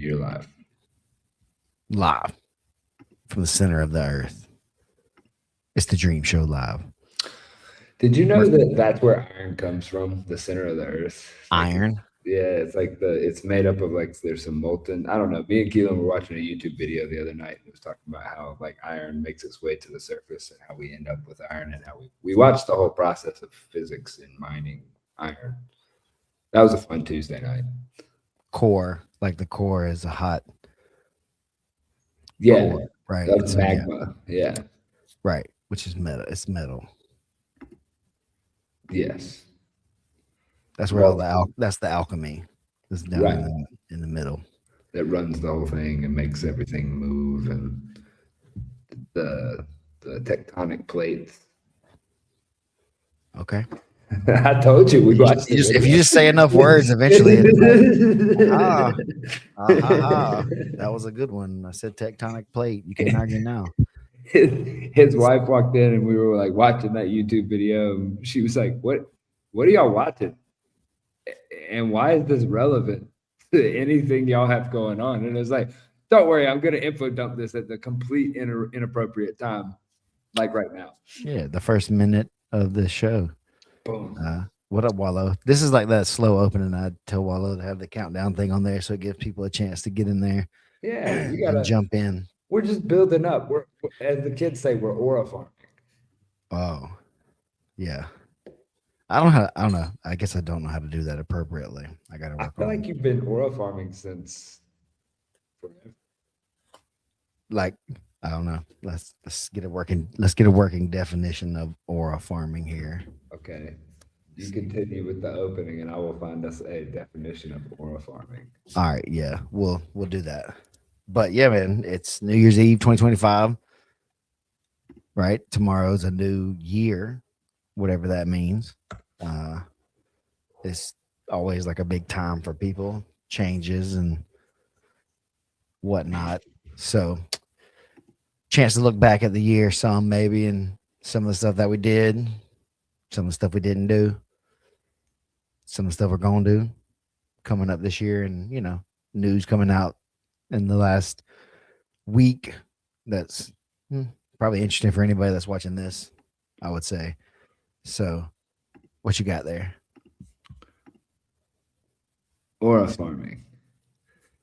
You're live. Live from the center of the earth. It's the Dream Show live. Did you know that that's where iron comes from? The center of the earth. Iron? Yeah, it's like it's made up of like there's some molten. I don't know. Me and Keelan were watching a YouTube video the other night and it was talking about how like iron makes its way to the surface and how we end up with iron and how we watched the whole process of physics in mining iron. That was a fun Tuesday night. Core, like the core is a hot Yeah, core, right? that's magma. Yeah. Right, which is metal. It's metal. Yes. That's where that's the alchemy. It's down Right. in the middle. That runs the whole thing and makes everything move, and the tectonic plates. Okay. I told you we watched it. If you just say enough words, eventually that was a good one. I said tectonic plate. You can't argue now. His wife walked in and we were like watching that YouTube video. And she was like, What are y'all watching? And why is this relevant to anything y'all have going on? And it's like, don't worry, I'm going to info dump this at the complete inappropriate time, like right now. Yeah, the first minute of the show. Boom. What up, Wallow? This is like that slow opening. I tell Wallow to have the countdown thing on there so it gives people a chance to get in there. Yeah, you gotta jump in. We're just building up. We're, as the kids say, we're aura farming. Oh, yeah. I don't know. I guess I don't know how to do that appropriately. I gotta work. I feel like you've been aura farming since forever. Like, I don't know. Let's get a working definition of aura farming here. Okay. You continue with the opening and I will find us a definition of aura farming. All right, yeah. We'll do that. But yeah, man, it's New Year's Eve 2025. Right? Tomorrow's a new year, whatever that means. It's always like a big time for people, changes and whatnot. So chance to look back at the year some maybe, and some of the stuff that we did, some of the stuff we didn't do, some of the stuff we're going to do coming up this year, and news coming out in the last week that's probably interesting for anybody that's watching this, I would say. So what you got there? Aura farming.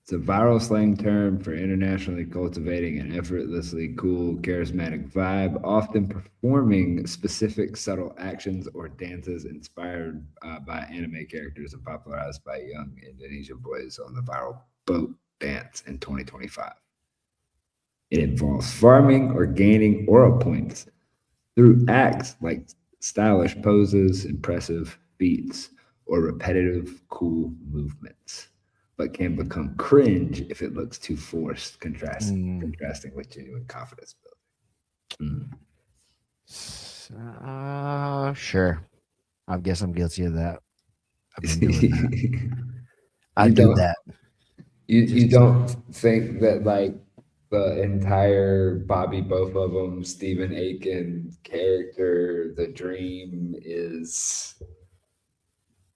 It's a viral slang term for internationally cultivating an effortlessly cool, charismatic vibe, often performing specific subtle actions or dances inspired by anime characters and popularized by young Indonesian boys on the viral boat dance in 2025. It involves farming or gaining aura points through acts like stylish poses, impressive feats, or repetitive, cool movements, but can become cringe if it looks too forced, contrasting with genuine confidence building. Sure. I guess I'm guilty of that. I've been doing that. I do that. You don't think that like the entire Bobby, both of them, Stephen Aiken character, the dream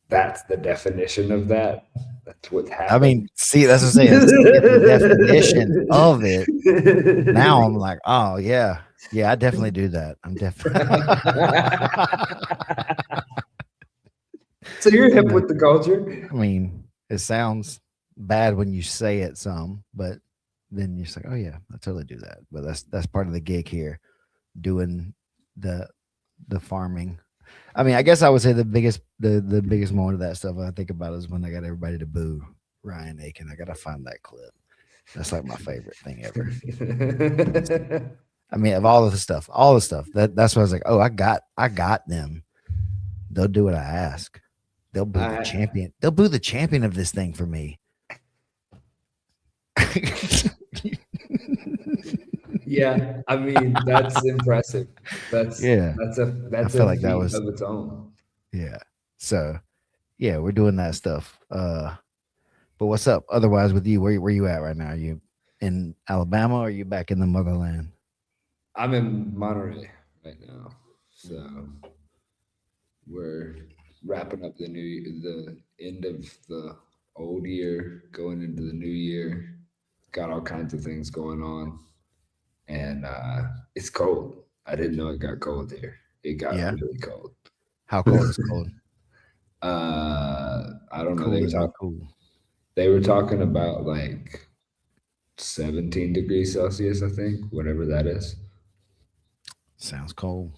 that's the definition of that. That's what's happening. I mean, see, that's what I'm saying. The definition of it. Now I'm like, oh yeah, I definitely do that. I'm definitely. So you're hip with the culture. I mean, it sounds bad when you say it some, but then you're just like, oh yeah, I totally do that. But that's part of the gig here, doing the farming. I mean, I guess I would say the biggest moment of that stuff I think about is when I got everybody to boo Ryan Aiken. I gotta find that clip. That's like my favorite thing ever. I mean, of all the stuff. That's why I was like, oh, I got them. They'll do what I ask. They'll boo the champion. They'll boo the champion of this thing for me. Yeah, I mean that's impressive. That's I feel like that was of its own. Yeah. So yeah, we're doing that stuff. But what's up? Otherwise, with you, where you at right now? Are you in Alabama or are you back in the motherland? I'm in Monterey right now. So we're wrapping up the end of the old year, going into the new year. got all kinds of things going on, and it's cold. I didn't know it got cold here. It got Yeah. really cold. How cold is cold? I don't know. Cool is not cool. They were talking about like 17 degrees Celsius, I think, whatever that is. Sounds cold.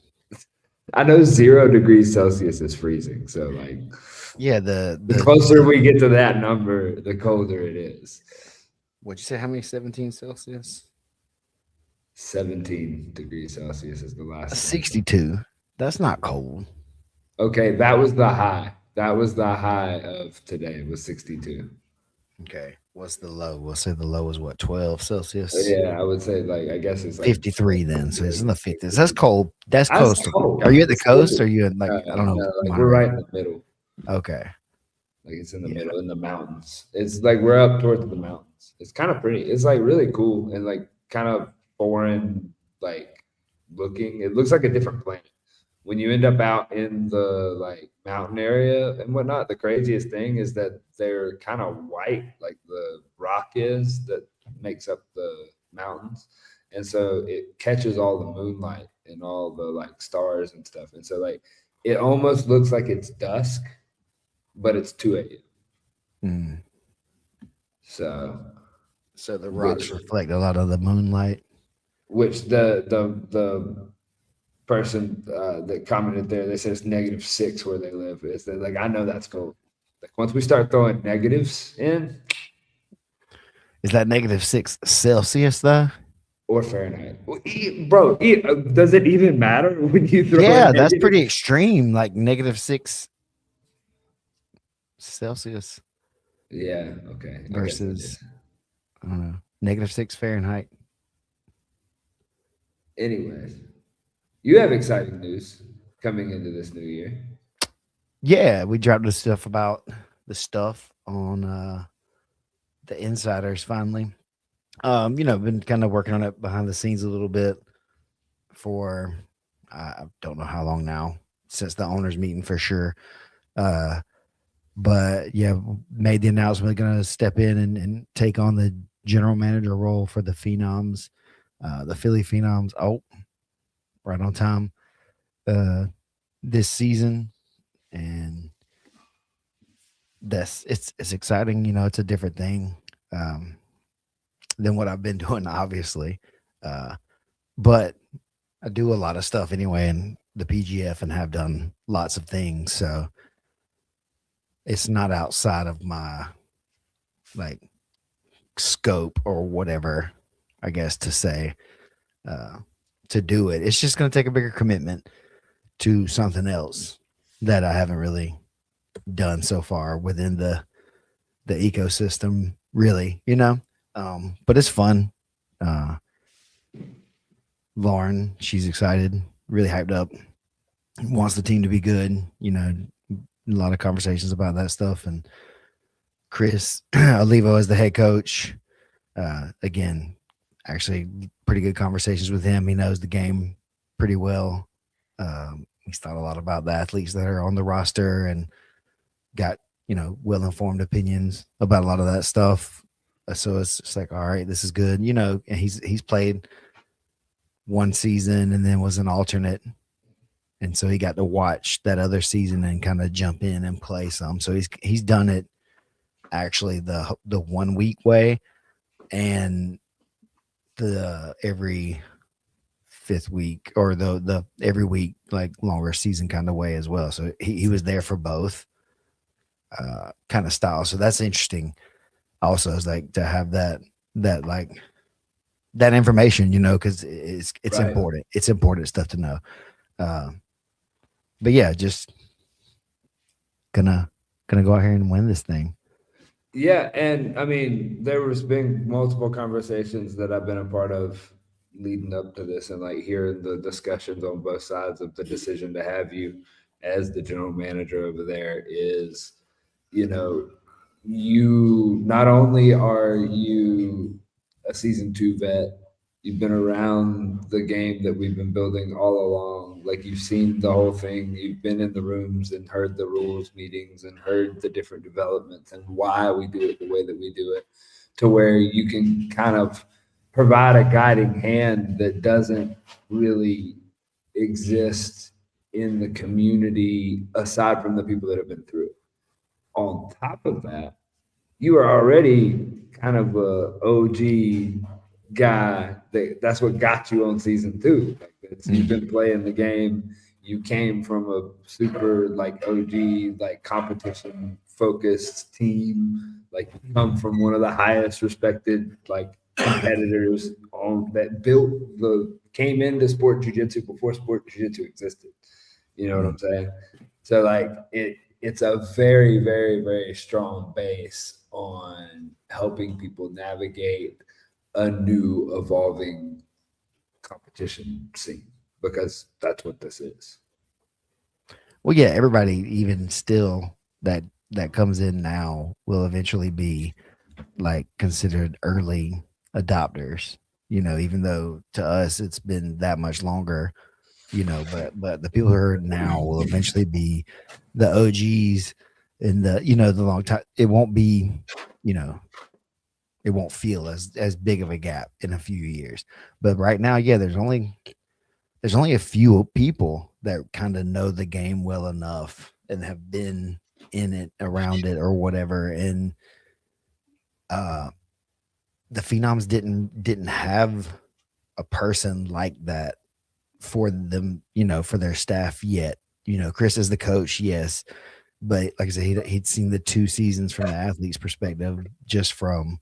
I know 0 degrees Celsius is freezing, so like Yeah, the closer we get to that number, the colder it is. What'd you say? How many 17 Celsius? 17 degrees Celsius is the last one. 62. That's not cold. Okay, that was the high. That was the high of today, was 62. Okay. What's the low? We'll say the low is what, 12 Celsius? Yeah, I would say like I guess it's like 53 then. So it's in the 50s. That's cold. That's That's coastal. cold. Are you at the It's coast cold. or are you in like, I don't know, No, like we're Monterey? right in the middle. Okay. Like it's in the Yeah. middle in the mountains. It's like we're up towards the mountains. It's kind of pretty. It's like really cool and like kind of foreign, like looking. It looks like a different planet. When you end up out in the like mountain area and whatnot, the craziest thing is that they're kind of white, like the rock is that makes up the mountains. And so it catches all the moonlight and all the like stars and stuff. And so like it almost looks like it's dusk, but it's 2 a.m. Mm. So So the which rocks reflect a lot of the moonlight. which the person that commented there, they said it's -6 where they live. It's like I know that's cool. Like once we start throwing negatives in Is that -6 Celsius though? or Fahrenheit, bro, does it even matter when you throw Yeah, a that's negative? pretty extreme. Like -6 Celsius Yeah, okay. I guess it versus, is. I don't know, -6 Fahrenheit. Anyways, you have exciting news coming into this new year. Yeah, we dropped the stuff about the stuff on the insiders finally. Been kind of working on it behind the scenes a little bit for I don't know how long now, since the owners meeting for sure. But yeah, made the announcement going to step in and take on the general manager role for the Phenoms, the Philly Phenoms. Oh, right on time this season. And it's exciting. It's a different thing than what I've been doing, obviously. But I do a lot of stuff anyway in the PGF and have done lots of things. So it's not outside of my like scope or whatever, I guess to say, to do it. It's just going to take a bigger commitment to something else that I haven't really done so far within the ecosystem, really, but it's fun. Lauren, she's excited, really hyped up, wants the team to be good, a lot of conversations about that stuff. And Chris Olivo as the head coach, again, actually pretty good conversations with him. He knows the game pretty well. He's thought a lot about the athletes that are on the roster and got, well-informed opinions about a lot of that stuff. So it's just like, all right, this is good. And he's played one season and then was an alternate. And so he got to watch that other season and kind of jump in and play some. So he's done it actually the 1 week way and the every fifth week or the every week, like longer season kind of way as well. So he was there for both kind of style. So that's interesting. Also, is like to have that like that information, because it's Right. important. It's important stuff to know. But yeah, just gonna go out here and win this thing. Yeah, and I mean, there was been multiple conversations that I've been a part of leading up to this, and like hearing the discussions on both sides of the decision to have you as the general manager over there is, you not only are you a season 2 vet, you've been around the game that we've been building all along. Like you've seen the whole thing. You've been in the rooms and heard the rules meetings and heard the different developments and why we do it the way that we do it. to where you can kind of provide a guiding hand that doesn't really exist in the community aside from the people that have been through it. On top of that, you are already kind of a OG guy. That's what got you on season two. Like you've been playing the game. You came from a super like OG like competition focused team. Like you come from one of the highest respected like competitors on that built the came into sport jiu-jitsu before sport jiu-jitsu existed. You know what I'm saying? So like it's a very, very, very strong base on helping people navigate a new evolving competition scene because that's what this is. Well, yeah, everybody, even still that comes in now, will eventually be like considered early adopters. Even though to us it's been that much longer. But the people who are now will eventually be the OGs in the long time. It won't be, it won't feel as big of a gap in a few years. But right now, yeah, there's only a few people that kind of know the game well enough and have been in it, around it, or whatever. And the Phenoms didn't have a person like that for them, for their staff yet. Chris is the coach, yes, but like I said, he'd seen the 2 seasons from the athlete's perspective, just from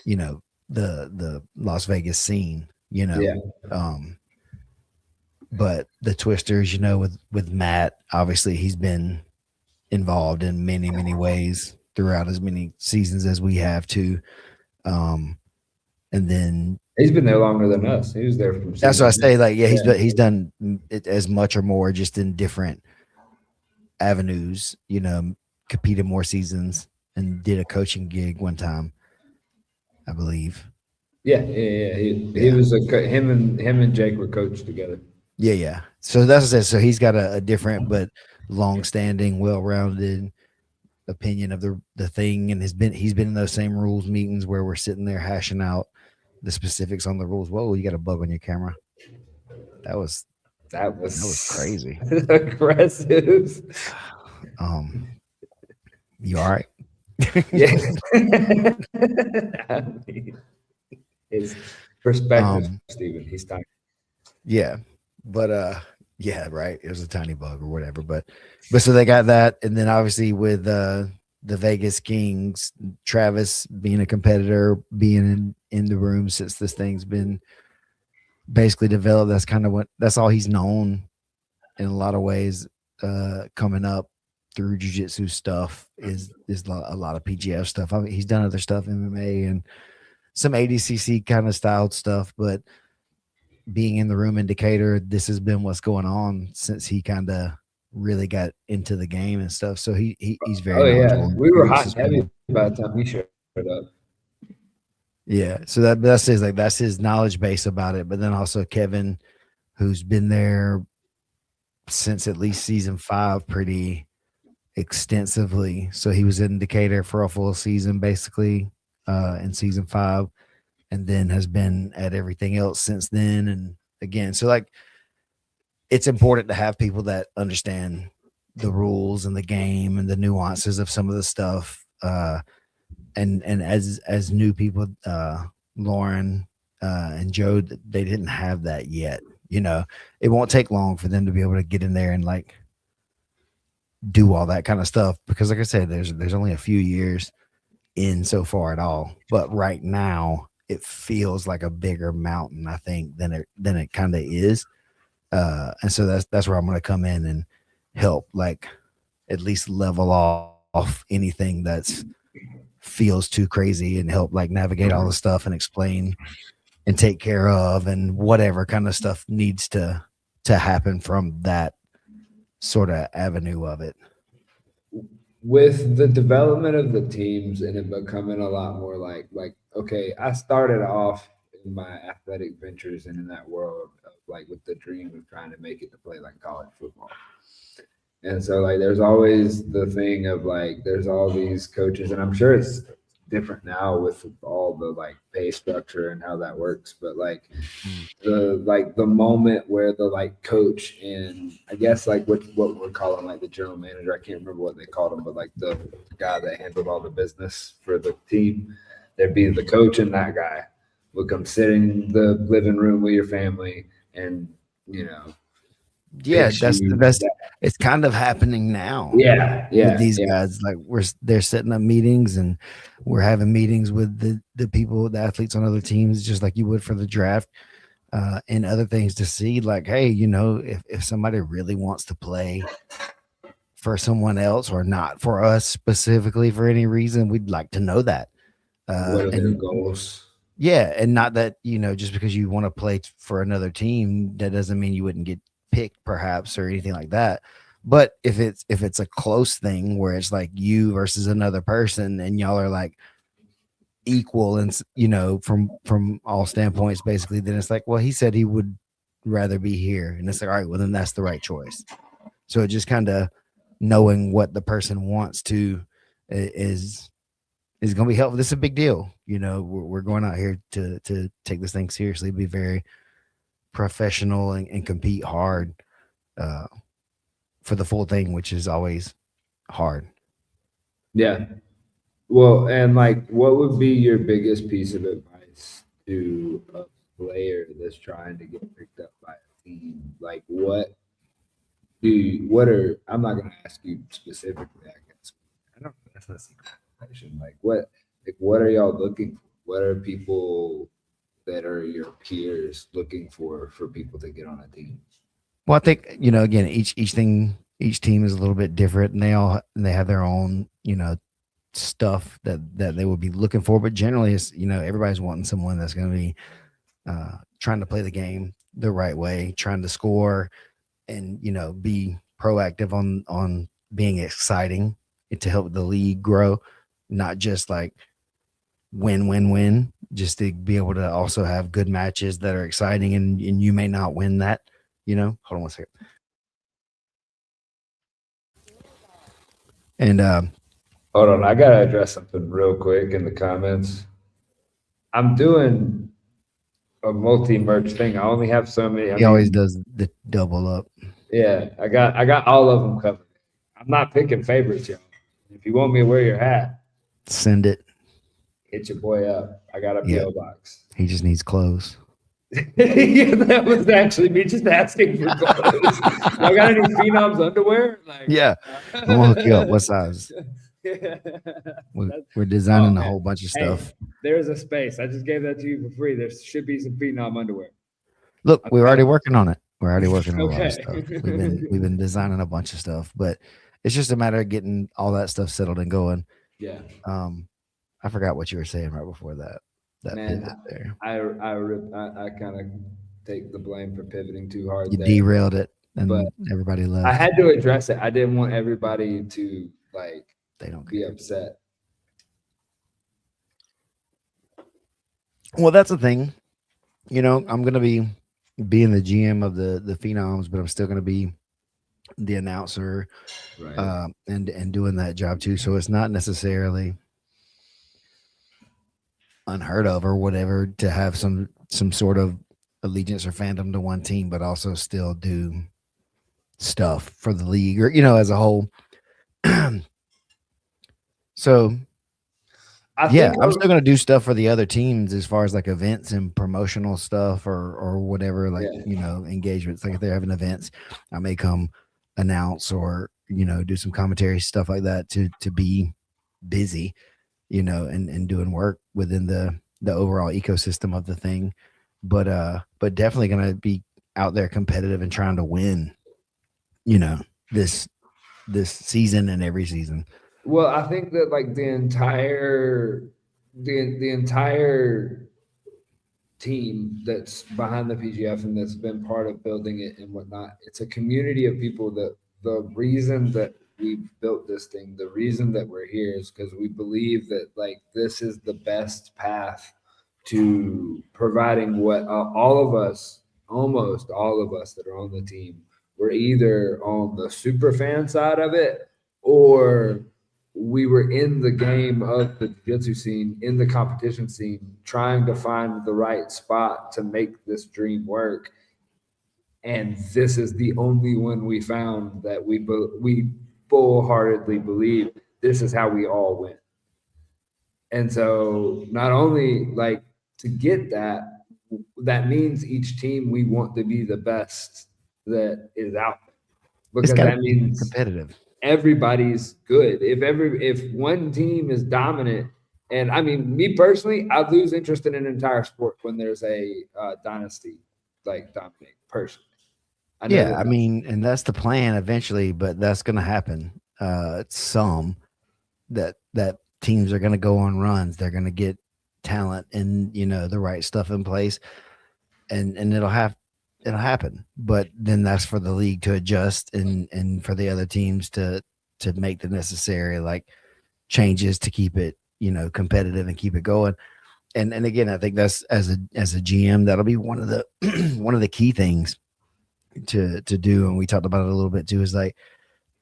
the Las Vegas scene. Yeah. But the Twisters, with Matt, obviously he's been involved in many ways throughout as many seasons as we have too. And then he's been there longer than us. He was there from. That's what I say. Like, yeah, he's done it as much or more, just in different avenues. Competed more seasons and did a coaching gig one time, I believe. Yeah. He was him and Jake were coached together. Yeah. So that's what I said. So he's got a different but long-standing, well-rounded opinion of the thing, and he's been in those same rules meetings where we're sitting there hashing out the specifics on the rules. Whoa, you got a bug on your camera. That was crazy. Aggressive. You all right? Yeah. I mean, his perspective, Steven. He's tiny. Yeah. But yeah, right. It was a tiny bug or whatever. But so they got that. And then obviously with the Vegas Kings, Travis being a competitor, being in the room since this thing's been basically developed. That's all he's known in a lot of ways. Coming up through jiu-jitsu stuff is a lot of PGF stuff. I mean, he's done other stuff, MMA and some ADCC kind of styled stuff, but being in the room indicator, this has been what's going on since he kind of really got into the game and stuff. So he's very knowledgeable. We were hot and heavy by the time he showed up. Yeah, so that's his knowledge base about it. But then also Kevin, who's been there since at least season 5 pretty extensively. So he was in Decatur for a full season basically in season 5, and then has been at everything else since then. And again, so like it's important to have people that understand the rules and the game and the nuances of some of the stuff. And as new people, Lauren and Joe, they didn't have that yet. It won't take long for them to be able to get in there and like do all that kind of stuff, because like I said, there's only a few years in so far at all. But right now it feels like a bigger mountain, I think, than it kind of is. And so that's where I'm going to come in and help, like, at least level off anything that's feels too crazy, and help like navigate all the stuff and explain and take care of, and whatever kind of stuff needs to happen from that sort of avenue of it. With the development of the teams and it becoming a lot more like, okay, I started off in my athletic ventures and in that world of like with the dream of trying to make it to play like college football. And so like there's always the thing of like there's all these coaches, and I'm sure it's different now with all the like pay structure and how that works. But like Mm. the moment where the like coach and I guess like what we're calling like the general manager, I can't remember what they called him, but like the guy that handled all the business for the team, there'd be the coach and that guy would come sit in the living room with your family and you know Yeah, pitch that's the you best. that, It's kind of happening now yeah, with yeah, these yeah. guys. Like they're setting up meetings, and we're having meetings with the people, the athletes on other teams, just like you would for the draft, and other things to see. Like, hey, if somebody really wants to play for someone else or not for us specifically for any reason, we'd like to know that. What are their And goals? yeah, and not that, just because you want to play for another team, that doesn't mean you wouldn't get picked perhaps or anything like that. But if it's a close thing where it's like you versus another person and y'all are like equal and from all standpoints basically, then it's like, well, he said he would rather be here. And it's like, all right, well then that's the right choice. So it just kind of knowing what the person wants to is going to be helpful. This is a big deal. We're going out here to take this thing seriously, be very professional and compete hard uh, for the full thing, which is always hard. Yeah. Well, and like, what would be your biggest piece of advice to a player that's trying to get picked up by a team? Like, what are, I'm not going to ask you specifically, I guess. I don't, that's not a secret question. What are y'all looking for? What are people that are your peers looking for people to get on a team? Well, I think again, each team is a little bit different, and they have their own stuff that they would be looking for. But generally, it's everybody's wanting someone that's going to be trying to play the game the right way, trying to score, and be proactive on being exciting to help the league grow, not just like win, just to be able to also have good matches that are exciting, and you may not win that. Hold on one second. And Hold on, I gotta address something real quick in the comments. I'm doing a multi merch thing. I only have so many. I he always mean, does the double up. yeah, I got all of them covered. I'm not picking favorites, y'all. If you want me to wear your hat, Send it. hit your boy up. I got a Yeah, PO box. he just needs clothes. Yeah, that was actually me just asking for clothes. Y'all got any phenoms underwear? Like, Yeah, I'm gonna hook you up. What size? We're oh designing a man, whole bunch of hey, stuff. there's a space. I just gave that to you for free. There should be some phenom underwear. Look, we're already Okay. working on it. We're already working on a lot of Okay. stuff. We've been designing a bunch of stuff, but it's just a matter of getting all that stuff settled and going. Yeah, Um, I forgot what you were saying right before that man. pivot there. I kind of take the blame for pivoting too hard You there, derailed it, but and everybody I left. had to address it. I didn't want everybody to like They don't be care. upset. Well, that's the thing. I'm gonna be being the GM of the Phenoms, but I'm still gonna be the announcer Right. and doing that job too. So it's not necessarily unheard of or whatever to have some sort of allegiance or fandom to one team, but also still do stuff for the league or as a whole. So I yeah, think I'm still gonna do stuff for the other teams as far as like events and promotional stuff or whatever, like yeah. engagements. Like if they're having events, I may come announce or do some commentary stuff like that to be busy, and doing work within the overall ecosystem of the thing. But definitely gonna be out there competitive and trying to win, you know, this this season and every season. Well, I think that like the entire team that's behind the PGF and that's been part of building it and whatnot. It's a community of people that the reason that we've built this thing, the reason that we're here is because we believe that like this is the best path to providing what all of us, almost all of us that are on the team, we're either on the super fan side of it or we were in the game of the jiu-jitsu scene, in the competition scene, trying to find the right spot to make this dream work. And this is the only one we found that we full-heartedly believe this is how we all win. And so not only like to get that, that means each team we want to be the best that is out there, It's because got to that be means competitive. everybody's good. If one team is dominant, and I mean, me personally, I lose interest in an entire sport when there's a dynasty like dominating. Personally, I know Yeah, that. I mean, and that's the plan eventually, but that's going to happen. Some that teams are going to go on runs. They're going to get talent and the right stuff in place, and it'll happen. But then that's for the league to adjust and for the other teams to make the necessary like changes to keep it competitive and keep it going. And again, I think that's as a GM, that'll be one of the one of the key things to do. And we talked about it a little bit too, is like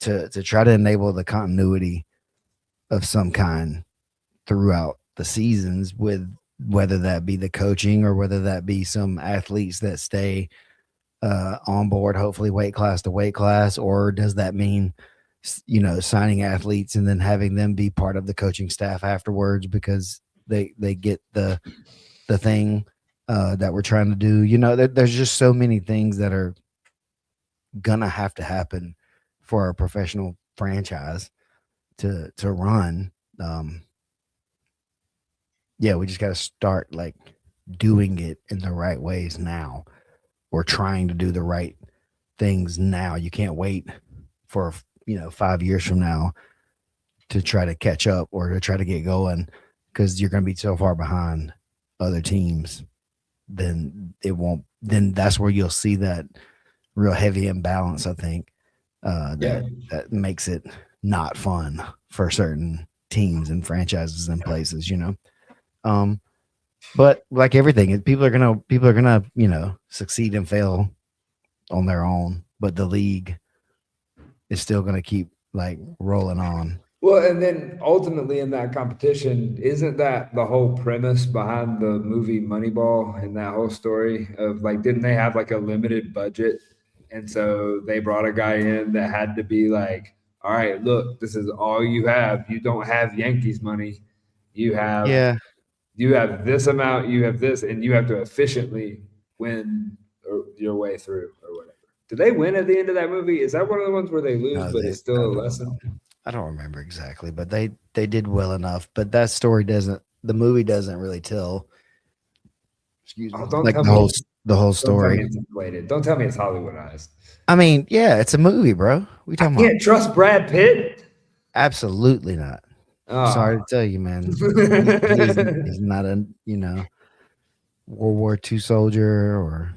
to try to enable the continuity of some kind throughout the seasons, with whether that be the coaching or whether that be some athletes that stay on board, hopefully weight class to weight class, or does that mean signing athletes and then having them be part of the coaching staff afterwards because they get the thing that we're trying to do. There's just so many things that are gonna have to happen for a professional franchise to run. Yeah, we just got to start like doing it in the right ways now. We're trying to do the right things now. You can't wait for 5 years from now to try to catch up or to try to get going, because you're going to be so far behind other teams. Then it won't. Then that's where you'll see that real heavy imbalance. I think that makes it not fun for certain teams and franchises and places. But like everything, people are gonna succeed and fail on their own, but the league is still gonna keep like rolling on. Well, and then ultimately in that competition, isn't that the whole premise behind the movie Moneyball and that whole story of like, didn't they have like a limited budget? And so they brought a guy in that had to be like, all right, look, this is all you have. You don't have Yankees money. You have Yeah, this amount, you have this, and you have to efficiently win your way through or whatever. Did they win at the end of that movie? Is that one of the ones where they lose, no, but it's still a lesson? I don't remember exactly, but they did well enough. But that story the movie doesn't really tell. Excuse me, Oh, don't like tell me. the whole Don't tell story. me it's inflated. Don't tell me it's Hollywoodized. I mean, yeah, it's a movie, bro. We I talking about? can't trust Brad Pitt. Absolutely not. Sorry to Oh. tell you, man. He's not a World War II soldier or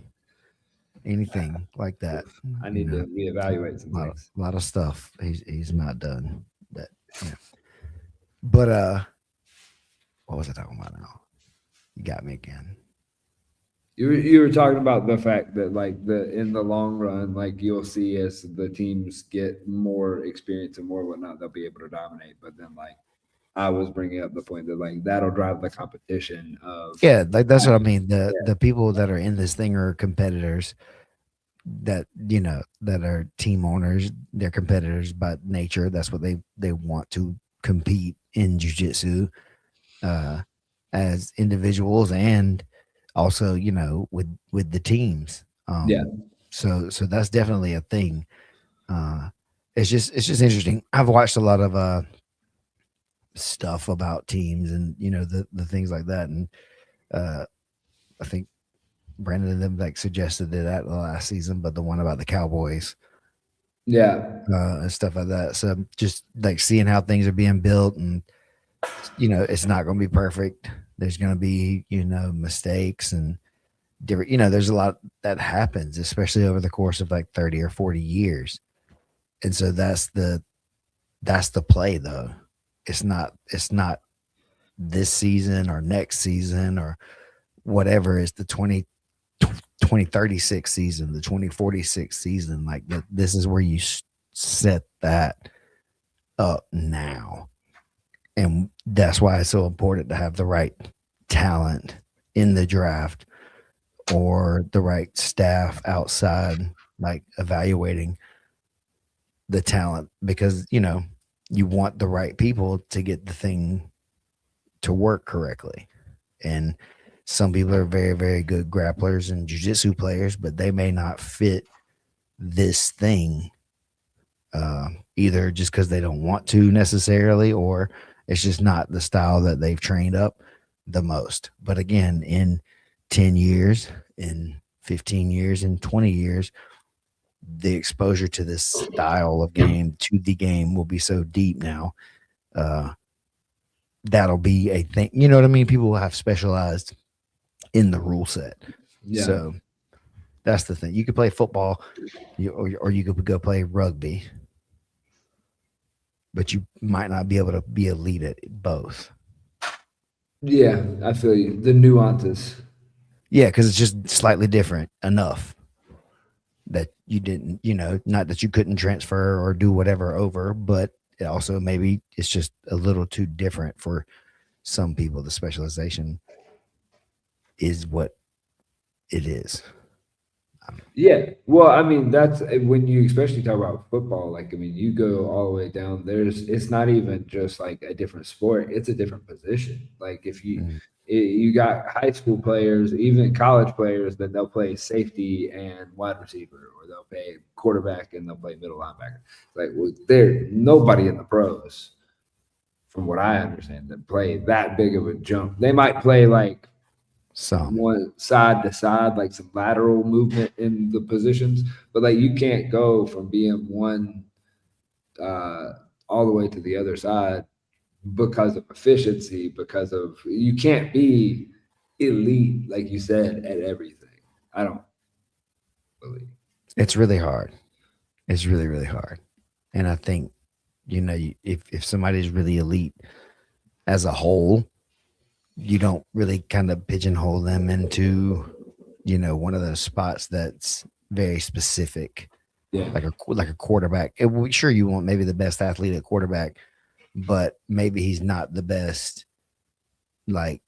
anything like that. I need to reevaluate some A things. lot of stuff he's not done. That But what was I talking about now? You got me again. You were talking about the fact that like in the long run, like you'll see as the teams get more experience and more whatnot, they'll be able to dominate. But then like I was bringing up the point that like that'll drive the competition of Yeah, like that's what I mean. The people that are in this thing are competitors that that are team owners. They're competitors by nature. That's what they want to compete in jiu-jitsu as individuals, and also with the teams. Yeah. So that's definitely a thing. It's just interesting. I've watched a lot of stuff about teams and the things like that, and I think Brandon and them like suggested it at the last season, but the one about the Cowboys Yeah. and stuff like that. So just like seeing how things are being built, and it's not going to be perfect. There's going to be mistakes and different. There's a lot that happens, especially over the course of like 30 or 40 years, and so that's the play though. It's not this season or next season or whatever. It's the 2036 season, the 2046 season. Like this is where you set that up now. And that's why it's so important to have the right talent in the draft or the right staff outside, like evaluating the talent, because you want the right people to get the thing to work correctly. And some people are very, very good grapplers and jiu-jitsu players, but they may not fit this thing, either just because they don't want to necessarily, or it's just not the style that they've trained up the most. But again, in 10 years, in 15 years, in 20 years, the exposure to this style of game, to the game, will be so deep now. That'll be a thing. You know what I mean? People will have specialized in the rule set. Yeah. So that's the thing. You could play football, or you could go play rugby, but you might not be able to be elite at both. Yeah, I feel you. The nuances. Yeah, because it's just slightly different enough that you didn't, not that you couldn't transfer or do whatever over, but also maybe it's just a little too different for some people. The specialization is what it is. Yeah. Well, I mean, that's when you especially talk about football, like, I mean, you go all the way down, it's not even just like a different sport, it's a different position. Like, if Mm. you got high school players, even college players, then they'll play safety and wide receiver, or they'll play quarterback and they'll play middle linebacker. Like, well, there nobody in the pros, from what I understand, that play that big of a jump. They might play like Some. one side to side, like some lateral movement in the positions, but like you can't go from being one uh, all the way to the other side because of efficiency, because of you can't be elite, like you said, at everything. I don't believe. It's really hard. It's really, really hard. And I think, if somebody's really elite as a whole, you don't really kind of pigeonhole them into, one of those spots that's very specific, Yeah. like a quarterback. Sure, you want maybe the best athlete at quarterback, but maybe he's not the best, like,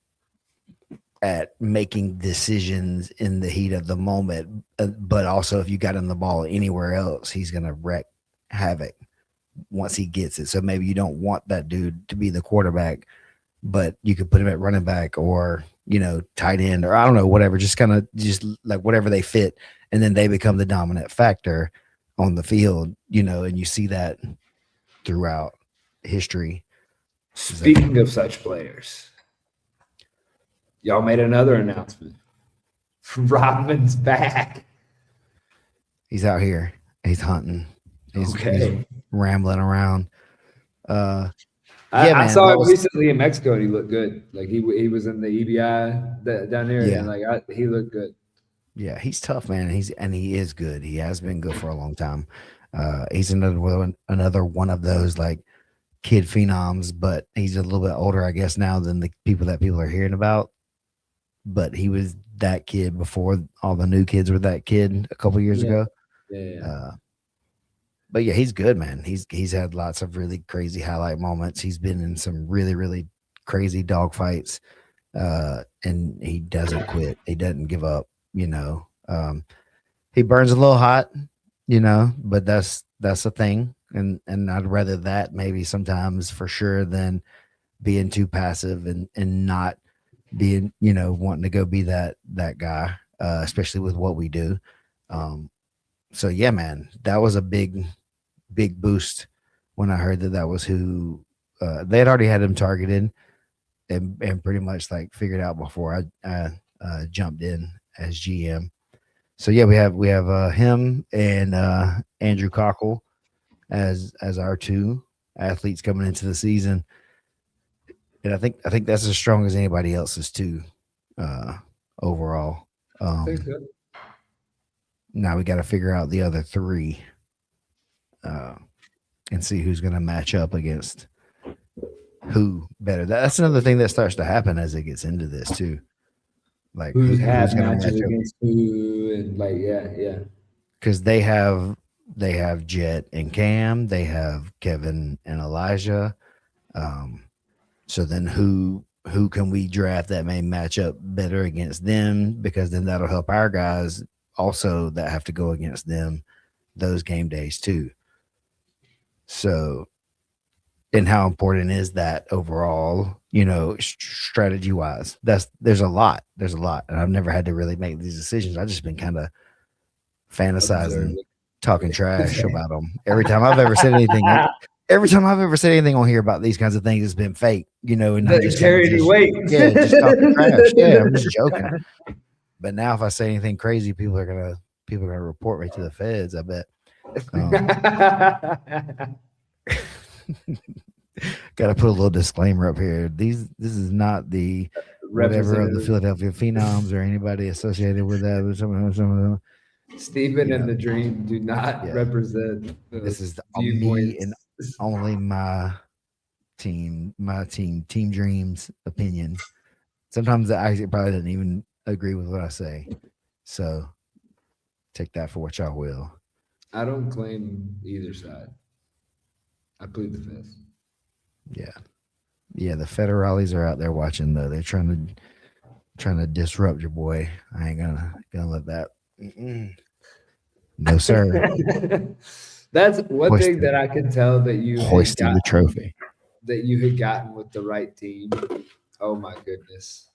at making decisions in the heat of the moment. But also, if you got him the ball anywhere else, he's gonna wreck havoc once he gets it. So maybe you don't want that dude to be the quarterback, but you could put him at running back, or tight end, or I don't know, whatever. Just kind of just like whatever they fit, and then they become the dominant factor on the field. And you see that throughout history. Speaking of such players, y'all made another announcement. Rodman's back. He's out here. He's hunting. He's Okay. rambling around. I, Yeah, I man, saw that him was recently in Mexico and he looked good. Like he was in the EBI down there, yeah, and like he looked good. yeah. He's tough, man. He is good. He has been good for a long time. He's another one of those like kid phenoms, but he's a little bit older, I guess, now than the people are hearing about. But he was that kid before all the new kids were that kid a couple years Yeah, ago. yeah. Uh, but yeah, he's good, man. He's had lots of really crazy highlight moments. He's been in some really, really crazy dog fights, and he doesn't quit. He doesn't give up. He burns a little hot, but that's a thing. And I'd rather that maybe sometimes for sure than being too passive and not being, wanting to go be that guy, especially with what we do. So yeah, man, that was a big boost when I heard that was who they had already had him targeted and pretty much like figured out before I jumped in as GM. So yeah, we have him and Andrew Cockle as our two athletes coming into the season, and I think that's as strong as anybody else's too, overall. I think Um, so. Now we got to figure out the other three, uh, and see who's going to match up against who better. That's another thing that starts to happen as it gets into this too. Like Who's who's had going to matches match up, against who, and like yeah. because they have Jet and Cam, they have Kevin and Elijah. Um, So then who can we draft that may match up better against them? Because then that'll help our guys also that have to go against them those game days too. So, and how important is that overall, strategy wise? There's a lot. And I've never had to really make these decisions. I've just been kind of fantasizing, Observe talking trash about them. Every time I've ever said anything on here about these kinds of things, it's been fake, and I'm just charity weight. just talking trash. Yeah, I'm just joking. But now if I say anything crazy, people are gonna report me to the feds, I bet. Got to put a little disclaimer up here. This is not the whatever of the Philadelphia Phenoms or anybody associated with that. Or some of them. Stephen and the Dream do not represent. This is me and only my team Dream's opinion. Sometimes I probably didn't even agree with what I say. So take that for what y'all will. I don't claim either side. I plead the fifth. Yeah. The federales are out there watching though. They're trying to disrupt your boy. I ain't gonna let that. No sir. That's one thing that I can tell that you hoisting the trophy that you had gotten with the right team. Oh my goodness.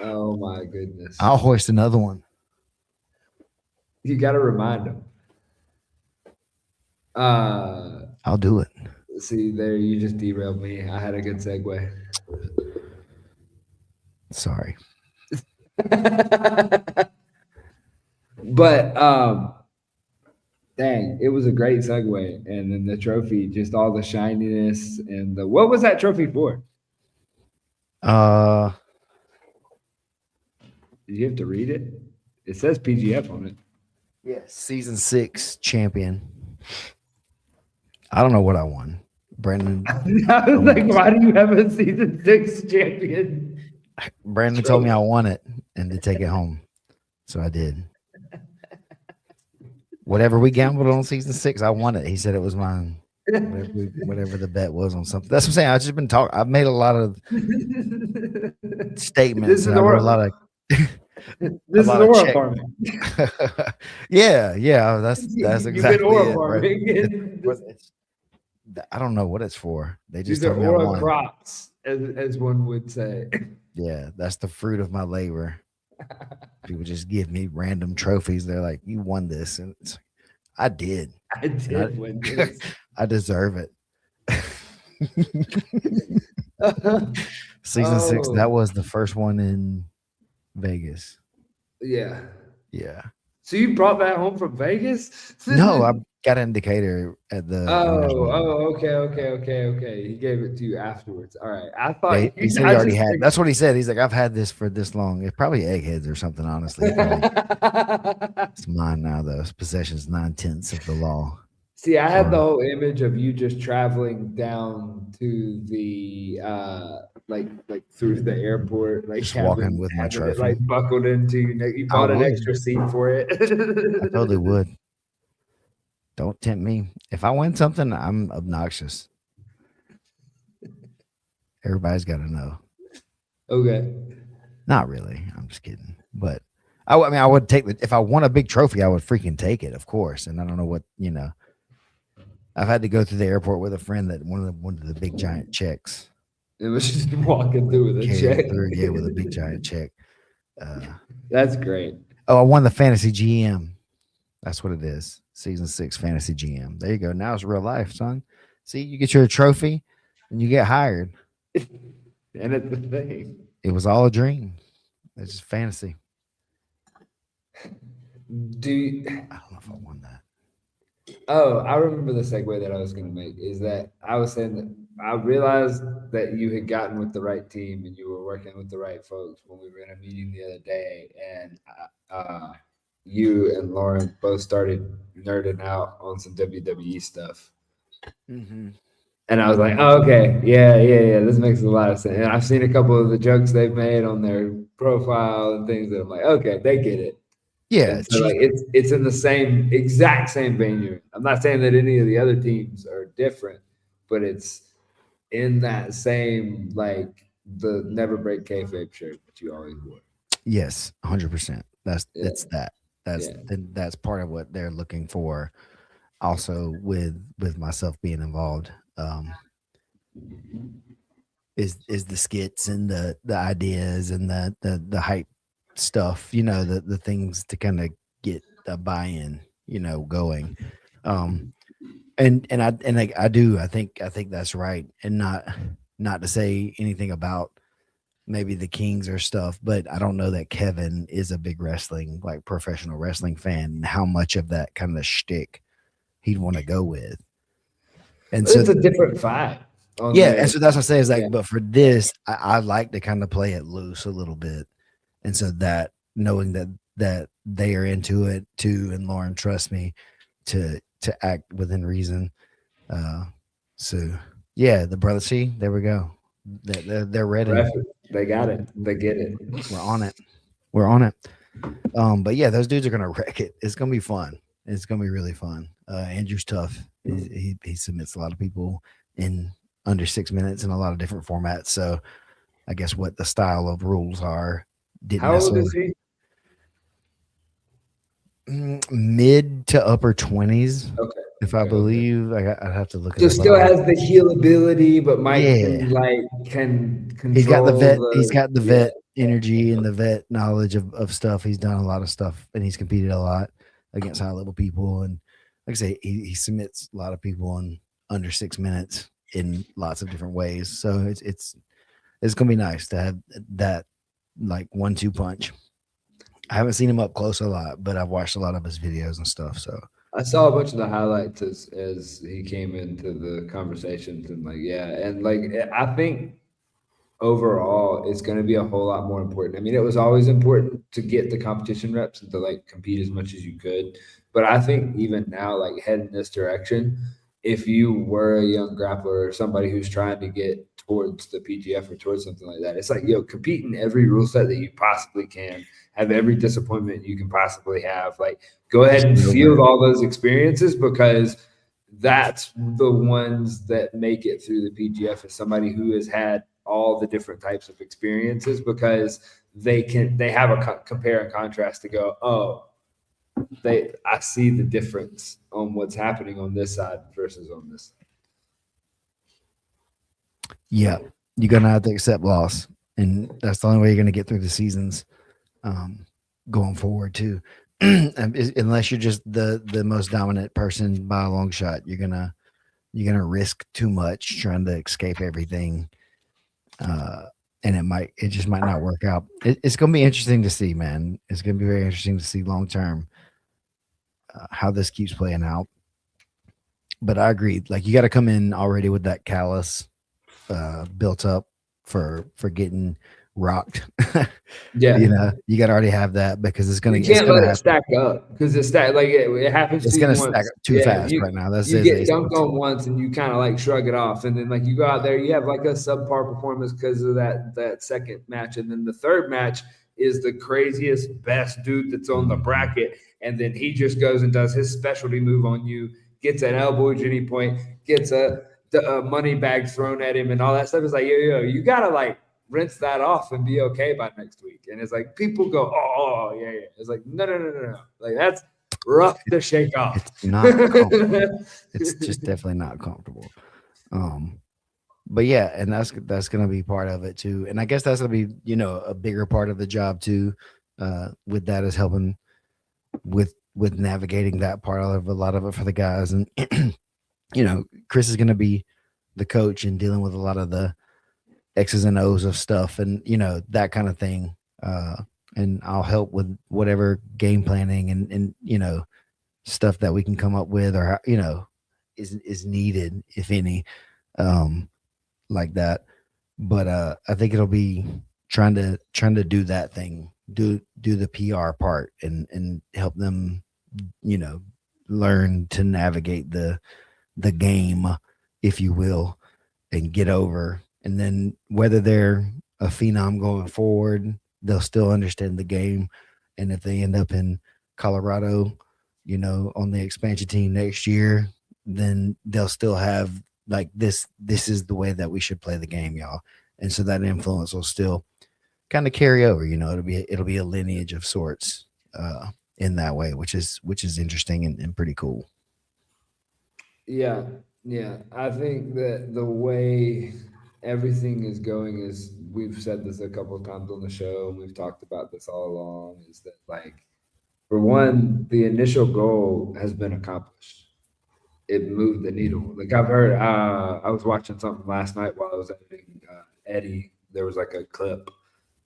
Oh my goodness. I'll hoist another one. You got to remind them. I'll do it. See, there you just derailed me. I had a good segue. Sorry. But dang, it was a great segue. And then the trophy, just all the shininess and what was that trophy for? Did you have to read it? It says PGF on it. Yes. Season 6 champion. I don't know what I won. Brandon. I was like, why do you have a season 6 champion? Brandon told me I won it and to take it home. So I did. Whatever we gambled on season 6, I won it. He said it was mine. Whatever the bet was on something. That's what I'm saying. I've just been talking. I've made a lot of statements. And I wrote a lot of. This is aura farming. yeah. That's exactly it. I don't know what it's for. They just these are told me aura crops, as one would say. Yeah, that's the fruit of my labor. People just give me random trophies. They're like, "You won this," and it's like, I did. I did win this. I deserve it. Season 6. That was the first one in Vegas. Yeah. So you brought that home from Vegas? No, I got an indicator at the. Okay. He gave it to you afterwards. All right. I thought he said he already had. That's what he said. He's like, I've had this for this long. It's probably eggheads or something. Honestly, it's mine now. Though possession's 9/10 of the law. See, I had the whole image of you just traveling down to the like through the airport, like just walking with my trophy, like buckled into. You bought an extra seat for it. I totally would. Don't tempt me. If I win something, I'm obnoxious. Everybody's got to know. Okay. Not really. I'm just kidding. But I mean, I would take if I won a big trophy, I would freaking take it, of course. And I don't know what, I've had to go through the airport with a friend that wanted the big giant checks. It was just walking through with a check. With a big giant check. That's great. Oh, I won the fantasy GM. That's what it is. Season 6 fantasy GM. There you go. Now it's real life, son. See, you get your trophy and you get hired. And it's the thing. It was all a dream. It's just fantasy. I don't know if I won that. Oh, I remember the segue that I was going to make is that I was saying that I realized that you had gotten with the right team and you were working with the right folks when we were in a meeting the other day, and you and Lauren both started nerding out on some WWE stuff. Mm-hmm. And I was like, oh, okay, yeah, this makes a lot of sense. And I've seen a couple of the jokes they've made on their profile and things that I'm like, okay, they get it. Yeah, so like it's in the exact same vein. I'm not saying that any of the other teams are different, but it's in that same like the never break kayfabe shirt that you always wore. Yes, 100%. That's Yeah, it's that. yeah. That's part of what they're looking for. Also, with myself being involved, is the skits and the ideas and the hype stuff. The things to kind of get the buy-in. Going. Um, I think that's right, and not to say anything about maybe the Kings or stuff, but I don't know that Kevin is a big wrestling, like professional wrestling fan, and how much of that kind of shtick he'd want to go with. And so, It's a different vibe on yeah, and there. so that's what I say is Yeah. like, but for this, I like to kind of play it loose a little bit, and so that knowing that they are into it too, and Lauren trusts me to act within reason. Uh, so yeah, the brother, see, there we go. They're ready. They got it. They get it. We're on it. We're on it. But yeah, those dudes are gonna wreck it. It's gonna be fun. It's gonna be really fun. Andrew's tough. He submits a lot of people in under 6 minutes in a lot of different formats. So I guess what the style of rules are didn't How old necessarily is he? mid to upper 20s, Okay. if I Okay. Okay. believe. I'd have to look it So up, but still has the heal ability, but might yeah, can like can he's got the control vet. He's the got the yeah. vet energy and the vet knowledge of stuff. He's done a lot of stuff, and he's competed a lot against high level people. And like I say, he submits a lot of people in under 6 minutes in lots of different ways. So it's gonna be nice to have that like 1-2 punch. I haven't seen him up close a lot, but I've watched a lot of his videos and stuff. So I saw a bunch of the highlights as he came into the conversations and like yeah, and like I think overall it's going to be a whole lot more important. I mean, it was always important to get the competition reps and to like compete as much as you could, but I think even now, like heading this direction, if you were a young grappler or somebody who's trying to get towards the PGF or towards something like that, it's like compete in every rule set that you possibly can, have every disappointment you can possibly have, like go ahead just and get over field it. all those experiences because that's the ones that make it through the PGF is somebody who has had all the different types of experiences because they have a compare and contrast to go, oh, I see the difference on what's happening on this side versus on this side. Yeah, you're gonna have to accept loss, and that's the only way you're gonna get through the seasons going forward too. Unless you're just the most dominant person by a long shot, you're gonna risk too much trying to escape everything, and it just might not work out. It's gonna be interesting to see, man. It's gonna be very interesting to see long term how this keeps playing out. But I agree, like you got to come in already with that callus built up for getting rocked. Yeah, You got to already have that because you it's can't gonna let it happen. stack up because it happens It's to you gonna stack once. up too Yeah, fast right now. That's you it. get dunked on once and you kind of like shrug it off, and then like you go out there, you have like a subpar performance because of that second match, and then the third match is the craziest best dude that's on the bracket, and then he just goes and does his specialty move on you, gets an elbow at any point, gets a money bag thrown at him, and all that stuff. Is like you gotta like rinse that off and be okay by next week. And it's like people go, oh yeah, yeah. It's like no. Like that's rough to shake off. It's not comfortable. It's just definitely not comfortable. Um, but yeah, and that's gonna be part of it too. And I guess that's gonna be a bigger part of the job too. With that is helping with navigating that part of a lot of it for the guys. And Chris is gonna be the coach and dealing with a lot of the X's and O's of stuff and that kind of thing. And I'll help with whatever game planning and stuff that we can come up with or is needed, if any, like that. But I think it'll be trying to do that thing, do the PR part and help them, learn to navigate the game, if you will, and get over. And then whether they're a phenom going forward, they'll still understand the game. And if they end up in Colorado, on the expansion team next year, then they'll still have like this is the way that we should play the game, y'all. And so that influence will still kind of carry over. It'll be a lineage of sorts in that way, which is interesting and pretty cool. Yeah, yeah. I think that the way everything is going is we've said this a couple of times on the show, and we've talked about this all along, is that like for one, the initial goal has been accomplished. It moved the needle. Like I've heard, I was watching something last night while I was editing Eddie. There was like a clip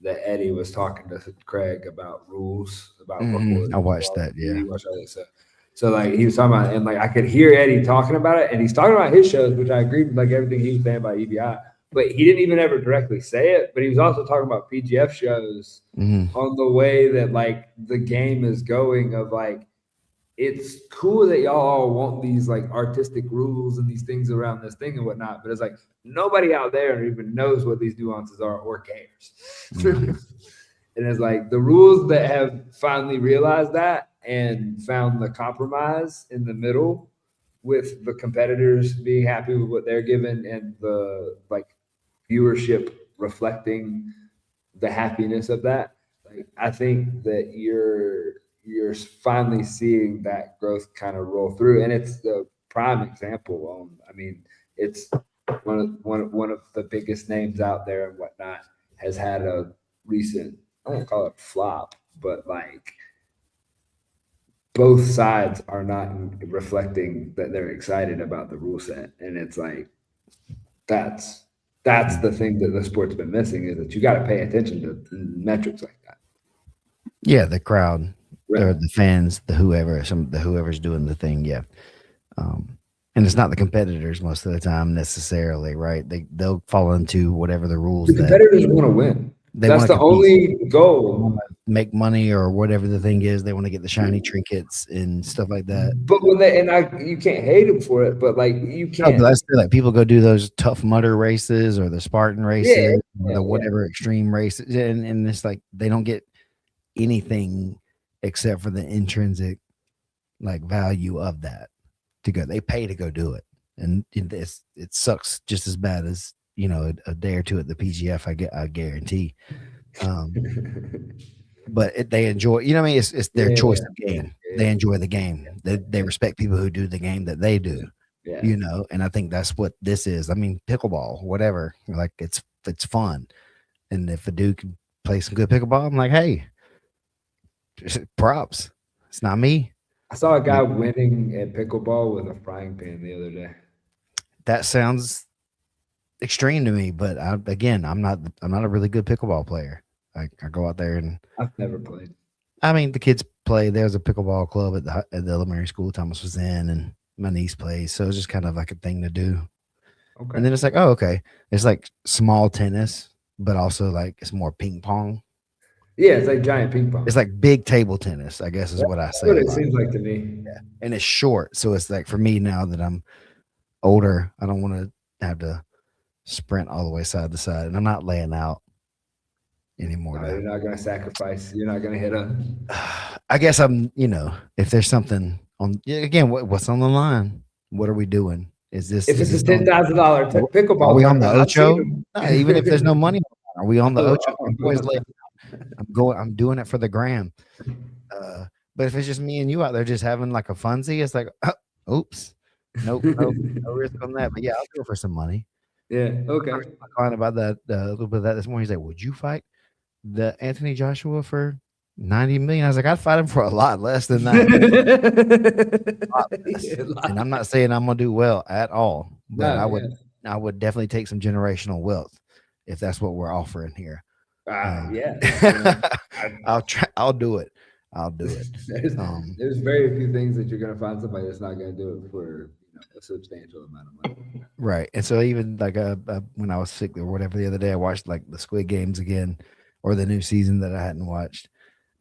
that Eddie was talking to Craig about rules, about I recording. watched that. Yeah. You watch all this stuff. So like he was talking about, and like I could hear Eddie talking about it, and he's talking about his shows, which I agreed with like everything he was saying about EBI. But he didn't even ever directly say it. But he was also talking about PGF shows on the way that like the game is going. Of like, it's cool that y'all all want these like artistic rules and these things around this thing and whatnot, but it's like nobody out there even knows what these nuances are or cares. And it's like the rules that have finally realized that and found the compromise in the middle with the competitors being happy with what they're given and the like viewership reflecting the happiness of that. Like I think that you're finally seeing that growth kind of roll through, and it's the prime example. I mean, it's one of the biggest names out there and whatnot has had a recent, I won't call it flop, but like both sides are not reflecting that they're excited about the rule set, and it's like that's the thing that the sport's been missing, is that you got to pay attention to metrics like that. Yeah, the crowd, Right. or the fans, the whoever's doing the thing. Yeah. And it's not the competitors most of the time necessarily, right? They'll fall into whatever the rules The that competitors want to win. they That's wanna the compete. only They goal. wanna make money or whatever the thing is. They want to get the shiny trinkets and stuff like that. But when you can't hate them for it, but like you No, can't. but that's like people go do those Tough Mudder races or the Spartan races or the whatever extreme races, and it's like they don't get anything except for the intrinsic like value of that to go. They pay to go do it, and it sucks just as bad as a day or two at the PGF. I guarantee. But they enjoy. You know what I mean? It's their choice of game. They enjoy the game. They respect people who do the game that they do. Yeah. And I think that's what this is. I mean, pickleball, whatever. Like it's fun, and if a dude can play some good pickleball, I'm like, hey, props. It's not me. I saw a guy winning at pickleball with a frying pan the other day. That sounds extreme to me, but I'm not a really good pickleball player. I go out there and I've never played. I mean, the kids play. There's a pickleball club at the elementary school Thomas was in, and my niece plays. So it's just kind of like a thing to do. Okay. And then it's like, oh, okay. It's like small tennis, but also like it's more ping pong. Yeah, it's like giant ping pong. It's like big table tennis, I guess is what I say. That's what it seems like to me. Yeah. And it's short. So it's like for me now that I'm older, I don't want to have to sprint all the way side to side. And I'm not laying out anymore. No, you're not going to sacrifice. You're not going to hit a. I guess I'm, if there's something on, again, what's on the line? What are we doing? Is this if it's a $10,000 pickleball? Are we on the Ocho? No, even if there's no money, are we on the Ocho? I'm doing it for the gram. But if it's just me and you out there just having like a funzie, it's like, oops, no risk on that. But yeah, I'll do it for some money. Yeah. Okay. I was talking about that a little bit of that this morning. He's like, would you fight the Anthony Joshua for 90 million? I was like, I'd fight him for a lot less than that. And I'm not saying I'm gonna do well at all, but I would definitely take some generational wealth if that's what we're offering here. I'll do it. There's very few things that you're gonna find somebody that's not gonna do it for a substantial amount of money. Right. And so even like when I was sick or whatever the other day, I watched like the Squid Games again, or the new season that I hadn't watched,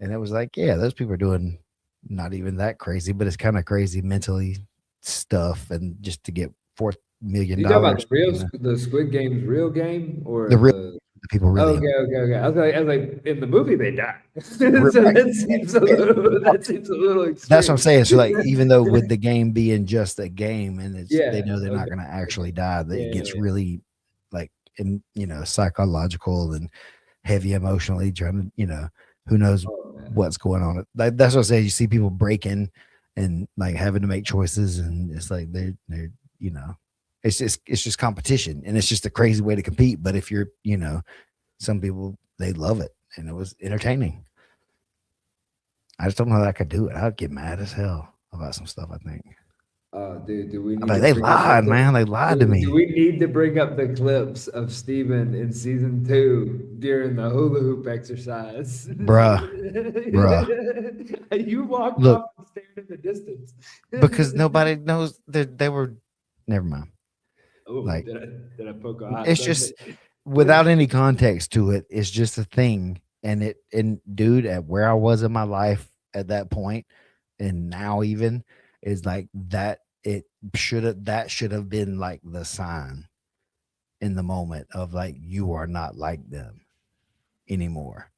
and it was like, yeah, those people are doing not even that crazy, but it's kind of crazy mentally stuff, and just to get $4 million. You talking about the Squid Game's real game or the the people really. Okay. I was like, in the movie they die. So Right. that seems a little extreme. That's what I'm saying. So like, even though with the game being just a game, and it's they Yeah. know they're not Okay. going to actually die, that it gets Yeah. really like, in psychological and heavy emotionally. Trying to who knows Oh man. what's going on. Like, that's what I say. You see people breaking and like having to make choices, and it's like they're it's just competition, and it's just a crazy way to compete. But if you're some people, they love it, and it was entertaining. I just don't know that I could do it. I'd get mad as hell about some stuff, I think. Dude, do we I'm need like, to they bring up lied, man. They lied to do me. we need to bring up the clips of Steven in season 2 during the hula hoop exercise? Bruh. You walked Look, off and stared in the distance. because nobody knows that they were, never mind. Oh, Like, did I poke a hot it's just subject? without any context to it, it's just a thing. And dude, at where I was in my life at that point, and now even, is like that should have been like the sign in the moment of like, you are not like them anymore.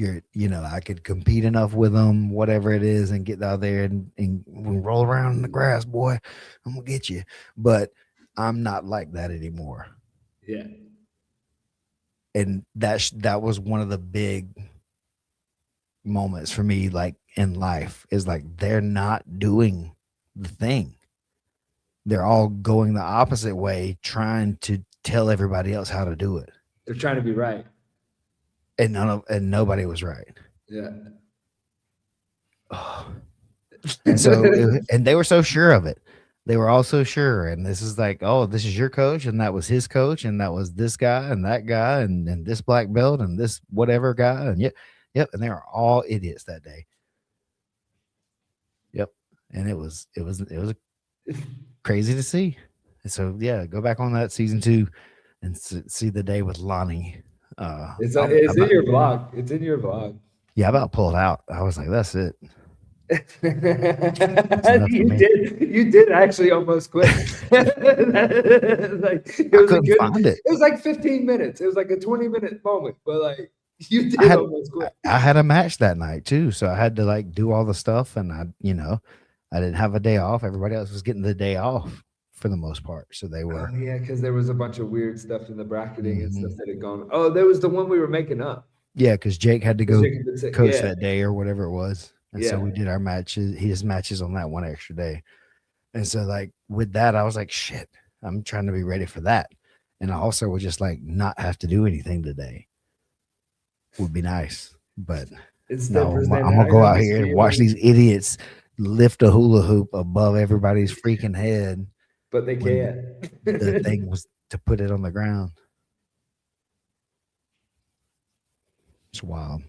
I could compete enough with them, whatever it is, and get out there and we'll roll around in the grass, boy. I'm gonna get you. But I'm not like that anymore. Yeah. And that was one of the big moments for me, like in life, is like, they're not doing the thing. They're all going the opposite way, trying to tell everybody else how to do it. They're trying to be right. And nobody was right. Yeah. Oh. And so and they were so sure of it. They were all so sure. And this is like, oh, this is your coach, and that was his coach, and that was this guy and that guy, and this black belt and this whatever guy. And yep. And they were all idiots that day. Yep. And it was crazy to see. And so yeah, go back on that season 2 and see the day with Lonnie. It's in your vlog. It's in your vlog. Yeah, I about pulled out. I was like, that's it. You did actually almost quit. Like, Find it. It was like 15 minutes. It was like a 20-minute moment, but like, you did almost quit. I had a match that night too, so I had to like do all the stuff, and I didn't have a day off. Everybody else was getting the day off for the most part, so they were. Oh, yeah, because there was a bunch of weird stuff in the bracketing and stuff that had gone. Oh, there was the one we were making up. Yeah, because Jake had to go coach that day or whatever it was. And so we did our matches, his matches on that one extra day. And so like with that, I was like, shit, I'm trying to be ready for that. And I also would just like not have to do anything today. Would be nice. But no, I'm gonna go out here and watch these idiots lift a hula hoop above everybody's freaking head. But they can't. The thing was to put it on the ground. It's wild.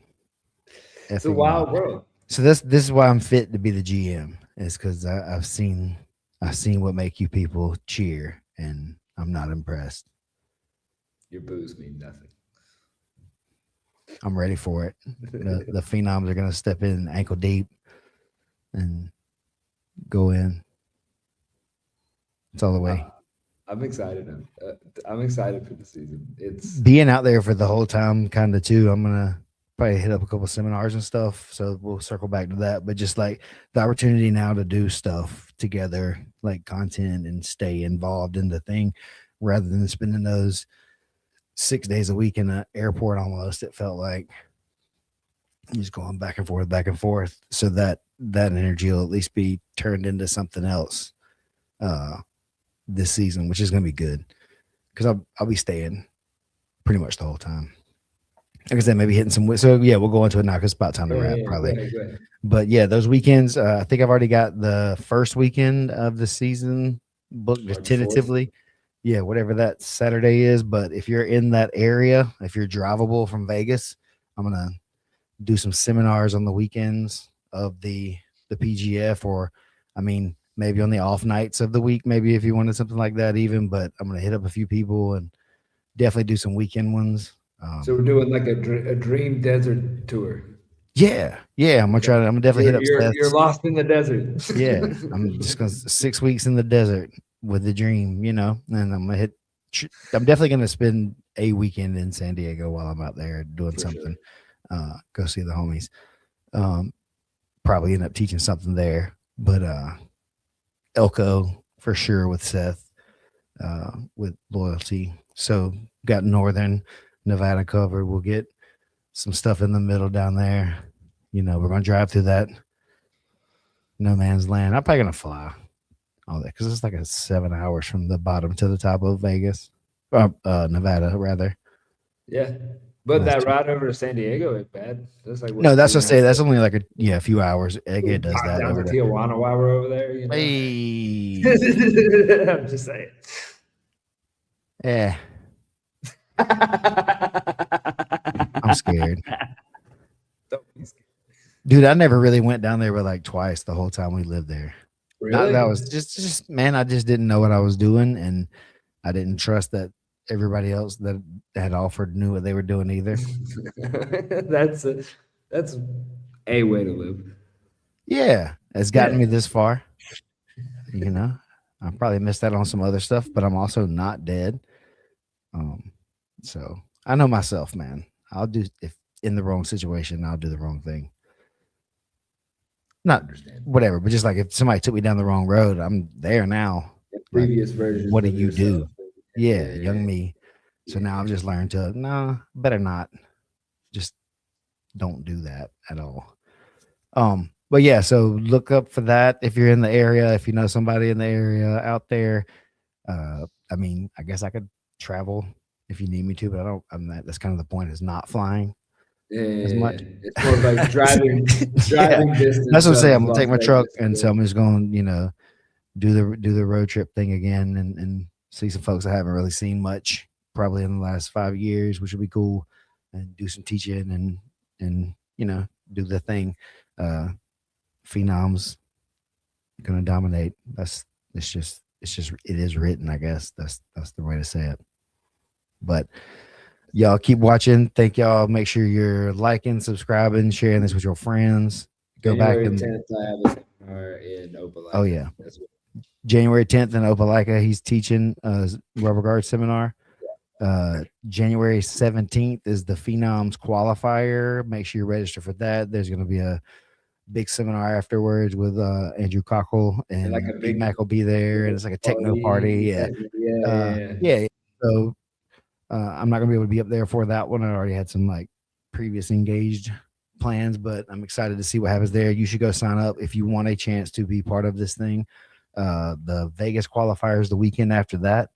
It's a wild world. So this is why I'm fit to be the GM, is because I've seen what make you people cheer, and I'm not impressed. Your boos mean nothing. I'm ready for it. The phenoms are gonna step in ankle deep and go in. It's all the way. I'm excited. I'm excited for the season. It's being out there for the whole time, kind of too. I'm gonna probably hit up a couple seminars and stuff, so we'll circle back to that. But just like the opportunity now to do stuff together, like content, and stay involved in the thing, rather than spending those 6 days a week in an airport. Almost, it felt like just going back and forth. So that energy will at least be turned into something else this season, which is going to be good, because I'll be staying pretty much the whole time. Like I said, maybe hitting some. So yeah, we'll go into it now because it's about time to wrap, probably. Go ahead. But yeah, those weekends. I think I've already got the first weekend of the season booked tentatively. 4th. Yeah, whatever that Saturday is. But if you're in that area, if you're drivable from Vegas, I'm gonna do some seminars on the weekends of the PGF, or I mean, maybe on the off nights of the week, maybe if you wanted something like that even. But I'm gonna hit up a few people and definitely do some weekend ones. So we're doing like a dream desert tour. Yeah. I'm gonna try to. I'm gonna definitely hit up. You're lost in the desert. Yeah, I'm just gonna 6 weeks in the desert with the dream, and I'm gonna hit I'm definitely going to spend a weekend in San Diego while I'm out there doing For something. Go see the homies. Probably end up teaching something there, but Elko for sure with Seth, with loyalty. So got Northern Nevada covered. We'll get some stuff in the middle down there. You know, we're gonna drive through that no man's land. I'm probably gonna fly all that because it's like a 7 hours from the bottom to the top of Vegas, Nevada rather. Yeah. But That's that ride over to San Diego ain't bad. That's like no, what, that's three what I and a half say. That's hours? only like a few hours. It does Pop that down over to there. Tijuana while we're over there, you know. Hey, I'm just saying. yeah, I'm scared, Don't be scared. dude. I never really went down there but like twice the whole time we lived there. Not that Really? was just man, I just didn't know what I was doing, and I didn't trust that everybody else that had offered knew what they were doing either. that's a, that's a way to live. Yeah, it's gotten Yeah. me this far. You know, I probably missed out on some other stuff, but I'm also not dead. So I know myself, man. I'll do if in the wrong situation, I'll do the wrong thing. Not Understand. whatever, but just like if somebody took me down the wrong road, I'm there now. Like, Previous versions what do of you yourself. do? Yeah, Yeah. young me. So now I've just learned to no, better not. Just don't do that at all. But yeah, so look up for that if you're in the area, if you know somebody in the area out there. I mean, I guess I could travel if you need me to, but I don't. I'm not. That's kind of the point is not flying as much. It's more of like Yeah, driving that's distance what I'm saying. of I'm gonna Las take my truck, Vegas. and so I'm just going, do the road trip thing again, and see some folks I haven't really seen much probably in the last 5 years, which would be cool, and do some teaching and do the thing. Phenoms gonna dominate. It is written, I guess. That's the way to say it. But y'all keep watching. Thank y'all. Make sure you're liking, subscribing, sharing this with your friends. Go back January and 10th, I have a seminar in Opelika. oh yeah, January 10th in Opelika. He's teaching rubber guard seminar. January 17th is the Phenoms qualifier. Make sure you register for that. There's going to be a big seminar afterwards with Andrew Cockle and like a Big big Mac will be there, and it's like a techno party. Yeah, yeah. So I'm not gonna be able to be up there for that one. I already had some like previous engaged plans, but I'm excited to see what happens there. You should go sign up if you want a chance to be part of this thing. The Vegas qualifiers the weekend after that,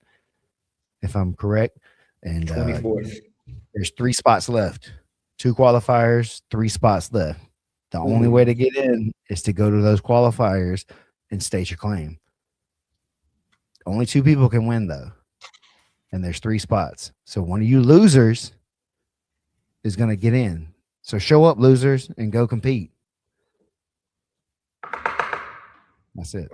if I'm correct. And 24th. there's 3 spots left. 2 qualifiers, 3 spots left. The only way to get in is to go to those qualifiers and state your claim. Only 2 people can win though. And there's 3 spots. So one of you losers is going to get in. So show up, losers, and go compete. That's it.